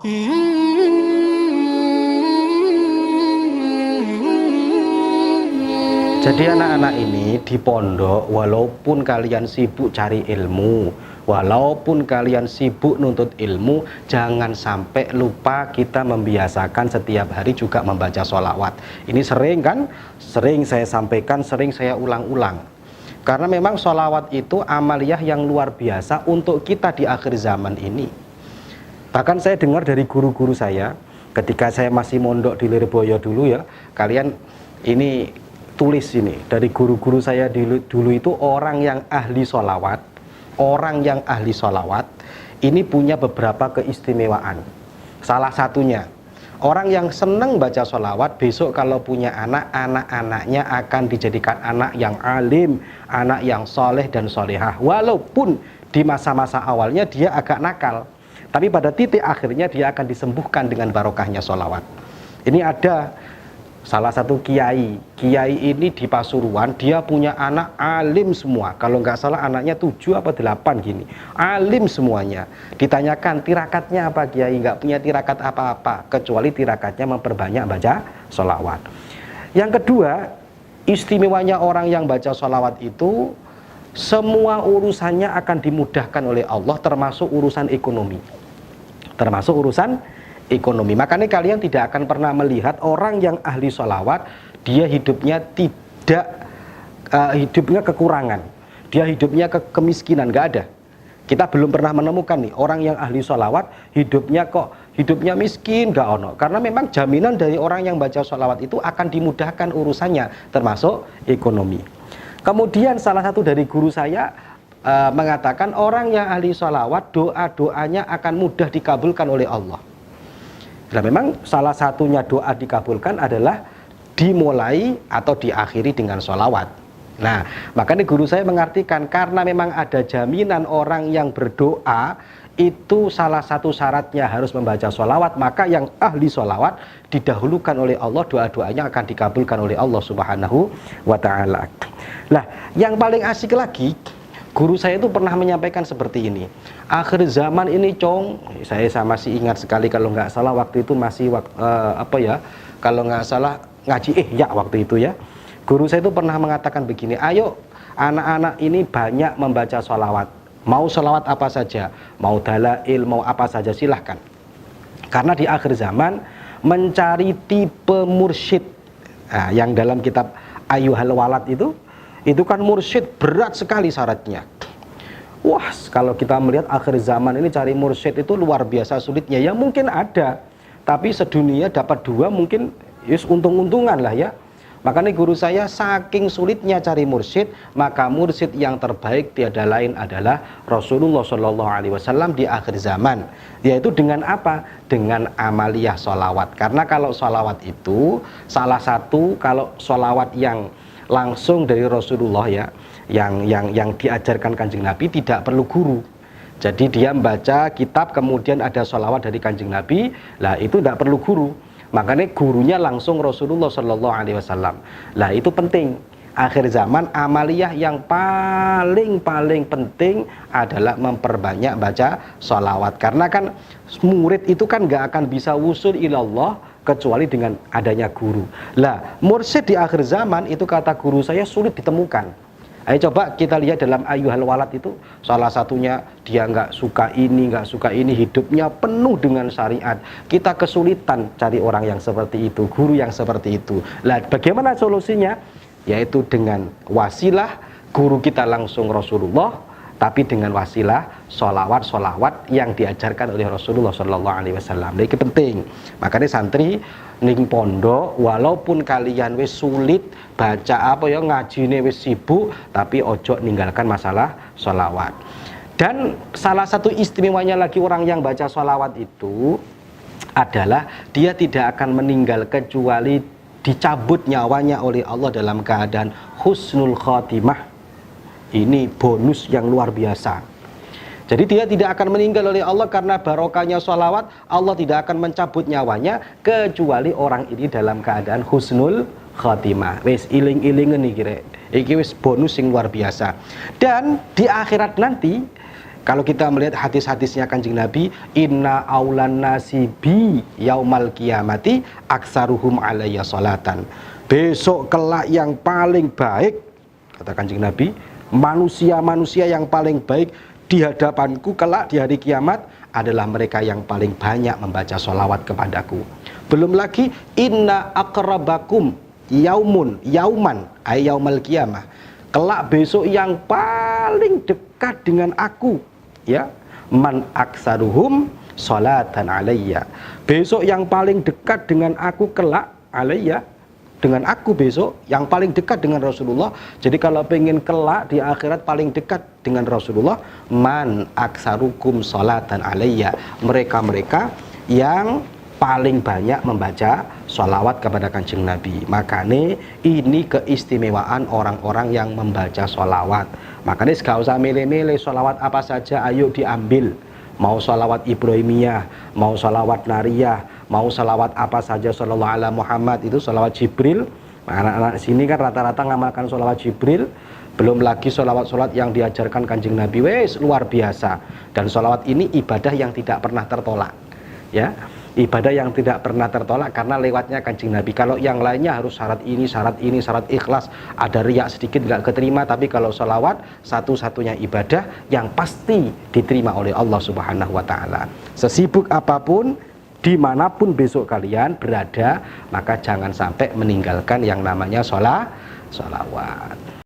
Jadi anak-anak ini di pondok, walaupun kalian sibuk cari ilmu, walaupun kalian sibuk nuntut ilmu, jangan sampai lupa kita membiasakan setiap hari juga membaca sholawat. Ini sering kan? Sering saya sampaikan, sering saya ulang-ulang. Karena memang sholawat itu amaliyah yang luar biasa untuk kita di akhir zaman ini. Bahkan saya dengar dari guru-guru saya, ketika saya masih mondok di Lirboyo dulu ya, kalian ini tulis ini, dari guru-guru saya dulu itu orang yang ahli sholawat, ini punya beberapa keistimewaan. Salah satunya, orang yang senang baca sholawat, besok kalau punya anak, anak-anaknya akan dijadikan anak yang alim, anak yang soleh dan solehah. Walaupun di masa-masa awalnya dia agak nakal, tapi pada titik akhirnya dia akan disembuhkan dengan barokahnya sholawat. Ini ada salah satu kiai ini di Pasuruan, dia punya anak alim semua. Kalau nggak salah anaknya 7 apa 8 gini, alim semuanya. Ditanyakan tirakatnya apa kiai, nggak punya tirakat apa-apa kecuali tirakatnya memperbanyak baca sholawat. Yang kedua, istimewanya orang yang baca sholawat itu, semua urusannya akan dimudahkan oleh Allah, termasuk urusan ekonomi. Makanya kalian tidak akan pernah melihat orang yang ahli sholawat, dia hidupnya tidak hidupnya kekurangan, dia hidupnya kemiskinan, nggak ada. Kita belum pernah menemukan nih orang yang ahli sholawat hidupnya miskin, nggak ono. Karena memang jaminan dari orang yang baca sholawat itu akan dimudahkan urusannya, termasuk ekonomi. Kemudian salah satu dari guru saya mengatakan orang yang ahli sholawat, doa-doanya akan mudah dikabulkan oleh Allah. Nah memang salah satunya doa dikabulkan adalah dimulai atau diakhiri dengan sholawat. Nah makanya guru saya mengartikan, karena memang ada jaminan orang yang berdoa itu salah satu syaratnya harus membaca sholawat, maka yang ahli sholawat didahulukan oleh Allah, doa-doanya akan dikabulkan oleh Allah Subhanahu wa ta'ala. Nah yang paling asik lagi, guru saya itu pernah menyampaikan seperti ini. Akhir zaman ini cong, saya masih ingat sekali, kalau nggak salah waktu itu masih kalau nggak salah ngaji waktu itu ya. Guru saya itu pernah mengatakan begini, ayo anak-anak ini banyak membaca sholawat. Mau sholawat apa saja, mau dalail, mau apa saja silahkan. Karena di akhir zaman mencari tipe mursyid, yang dalam kitab Ayyuhal Walad itu kan mursyid berat sekali syaratnya. Wah, kalau kita melihat akhir zaman ini cari mursyid itu luar biasa sulitnya. Ya mungkin ada, tapi sedunia dapat 2 mungkin untung-untungan lah ya. Makanya guru saya, saking sulitnya cari mursyid, maka mursyid yang terbaik tiada lain adalah Rasulullah SAW di akhir zaman. Yaitu dengan apa? Dengan amaliyah sholawat. Karena kalau sholawat itu salah satu, kalau sholawat yang langsung dari Rasulullah ya, yang diajarkan Kanjeng Nabi, tidak perlu guru. Jadi dia membaca kitab, kemudian ada sholawat dari Kanjeng Nabi, lah itu tidak perlu guru. Makanya gurunya langsung Rasulullah SAW. Lah itu penting. Akhir zaman amaliyah yang paling penting adalah memperbanyak baca sholawat. Karena kan murid itu kan nggak akan bisa wusul ilallah kecuali dengan adanya guru. Lah mursyid di akhir zaman itu kata guru saya sulit ditemukan. Ayo coba kita lihat dalam Ayyuhal Walad itu, salah satunya dia nggak suka ini, hidupnya penuh dengan syariat. Kita kesulitan cari orang yang seperti itu, guru yang seperti itu. Lah bagaimana solusinya? Yaitu dengan wasilah guru kita langsung Rasulullah, tapi dengan wasilah sholawat yang diajarkan oleh Rasulullah SAW. Ini penting. Makanya santri ning pondok, walaupun kalian wis sulit baca ngajine wis sibuk, tapi ojo ninggalkan masalah sholawat. Dan salah satu istimewanya lagi orang yang baca sholawat itu adalah dia tidak akan meninggal kecuali dicabut nyawanya oleh Allah dalam keadaan husnul khotimah. Ini bonus yang luar biasa. Jadi dia tidak akan meninggal oleh Allah karena barokahnya sholawat. Allah tidak akan mencabut nyawanya kecuali orang ini dalam keadaan husnul khotimah. Wis iling-ilingen iki rek. Iki wis bonus yang luar biasa. Dan di akhirat nanti Kalau kita melihat hadis-hadisnya Kanjeng Nabi, inna aulan nasi bi yaumal kiamati aksaruhum alayya salatan. Besok kelak yang paling baik, kata Kanjeng Nabi, manusia-manusia yang paling baik di hadapanku kelak di hari kiamat adalah mereka yang paling banyak membaca sholawat kepadaku. Belum lagi inna akrabakum yauman ay yaumal kiamah. Kelak besok yang paling dekat dengan aku, ya, man aksaruhum sholatan alayya. Besok yang paling dekat dengan aku kelak alayya, dengan aku besok yang paling dekat dengan Rasulullah. Jadi kalau pengen kelak di akhirat paling dekat dengan Rasulullah, man aksarukum sholatan alayya, mereka-mereka yang paling banyak membaca sholawat kepada Kanjeng Nabi. Makanya ini keistimewaan orang-orang yang membaca sholawat. Makanya gak usah milih-milih sholawat apa saja, ayo diambil. Mau sholawat Ibrahimiyah, mau sholawat Nariyah, mau sholawat apa saja, sholawat ala Muhammad, itu sholawat Jibril. Anak-anak sini kan rata-rata ngamalkan sholawat Jibril. Belum lagi sholawat-sholawat yang diajarkan Kanjeng Nabi, wes luar biasa. Dan sholawat ini ibadah yang tidak pernah tertolak, ya, ibadah yang tidak pernah tertolak karena lewatnya Kanjeng Nabi. Kalau yang lainnya harus syarat ini, syarat ikhlas, ada riak sedikit nggak keterima. Tapi kalau sholawat satu-satunya ibadah yang pasti diterima oleh Allah Subhanahu Wa Taala. Sesibuk apapun, dimanapun besok kalian berada, maka jangan sampai meninggalkan yang namanya sholawat.